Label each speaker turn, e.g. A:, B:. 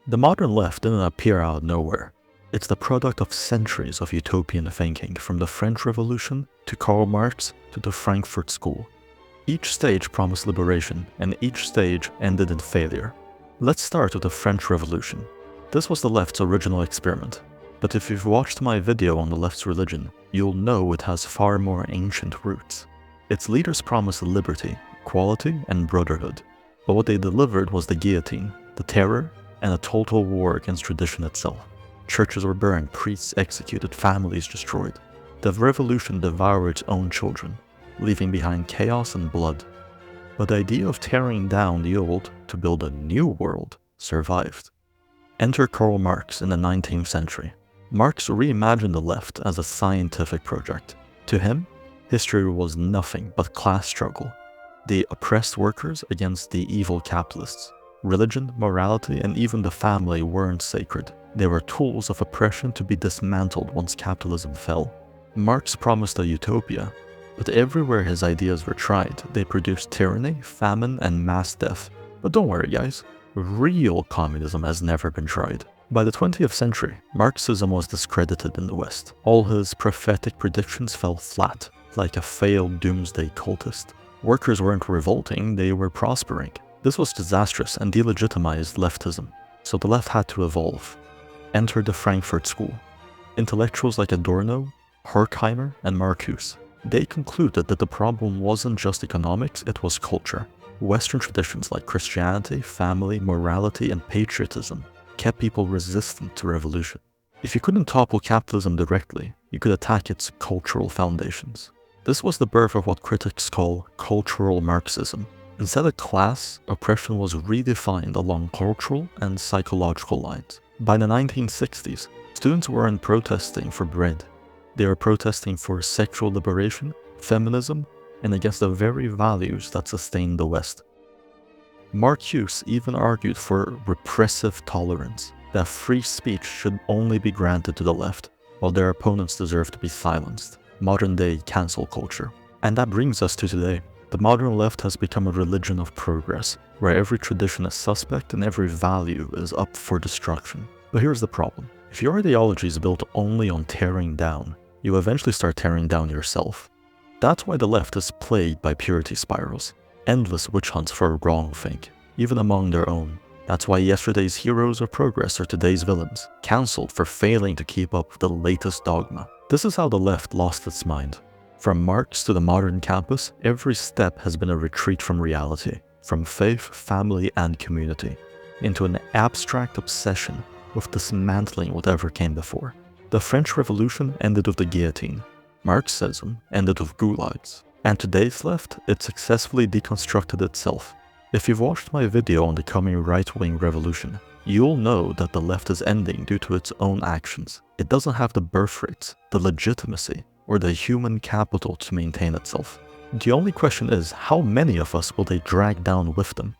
A: The modern left didn't appear out of nowhere. It's the product of centuries of utopian thinking, from the French Revolution to Karl Marx to the Frankfurt School. Each stage promised liberation, and each stage ended in failure. Let's start with the French Revolution. This was the left's original experiment, but if you've watched my video on the left's religion, you'll know it has far more ancient roots. Its leaders promised liberty, equality, and brotherhood, but what they delivered was the guillotine, the terror, and a total war against tradition itself. Churches were burned, priests executed, families destroyed. The revolution devoured its own children, leaving behind chaos and blood. But the idea of tearing down the old to build a new world survived. Enter Karl Marx in the 19th century. Marx reimagined the left as a scientific project. To him, history was nothing but class struggle. The oppressed workers against the evil capitalists. Religion, morality, and even the family weren't sacred. They were tools of oppression to be dismantled once capitalism fell. Marx promised a utopia, but everywhere his ideas were tried, they produced tyranny, famine, and mass death. But don't worry guys, real communism has never been tried. By the 20th century, Marxism was discredited in the West. All his prophetic predictions fell flat, like a failed doomsday cultist. Workers weren't revolting, they were prospering. This was disastrous and delegitimized leftism, so the left had to evolve. Enter the Frankfurt School. Intellectuals like Adorno, Horkheimer, and Marcuse. They concluded that the problem wasn't just economics, it was culture. Western traditions like Christianity, family, morality, and patriotism kept people resistant to revolution. If you couldn't topple capitalism directly, you could attack its cultural foundations. This was the birth of what critics call cultural Marxism. Instead of class, oppression was redefined along cultural and psychological lines. By the 1960s, students weren't protesting for bread. They were protesting for sexual liberation, feminism, and against the very values that sustained the West. Marcuse even argued for repressive tolerance, that free speech should only be granted to the left, while their opponents deserve to be silenced. Modern-day cancel culture. And that brings us to today. The modern left has become a religion of progress, where every tradition is suspect and every value is up for destruction. But here's the problem. If your ideology is built only on tearing down, you eventually start tearing down yourself. That's why the left is plagued by purity spirals, endless witch hunts for wrongthink, even among their own. That's why yesterday's heroes of progress are today's villains, cancelled for failing to keep up with the latest dogma. This is how the left lost its mind. From Marx to the modern campus, every step has been a retreat from reality, from faith, family, and community, into an abstract obsession with dismantling whatever came before. The French Revolution ended with the guillotine. Marxism ended with gulags. And today's left, it successfully deconstructed itself. If you've watched my video on the coming right-wing revolution, you'll know that the left is ending due to its own actions. It doesn't have the birth rates, the legitimacy, or the human capital to maintain itself. The only question is, how many of us will they drag down with them?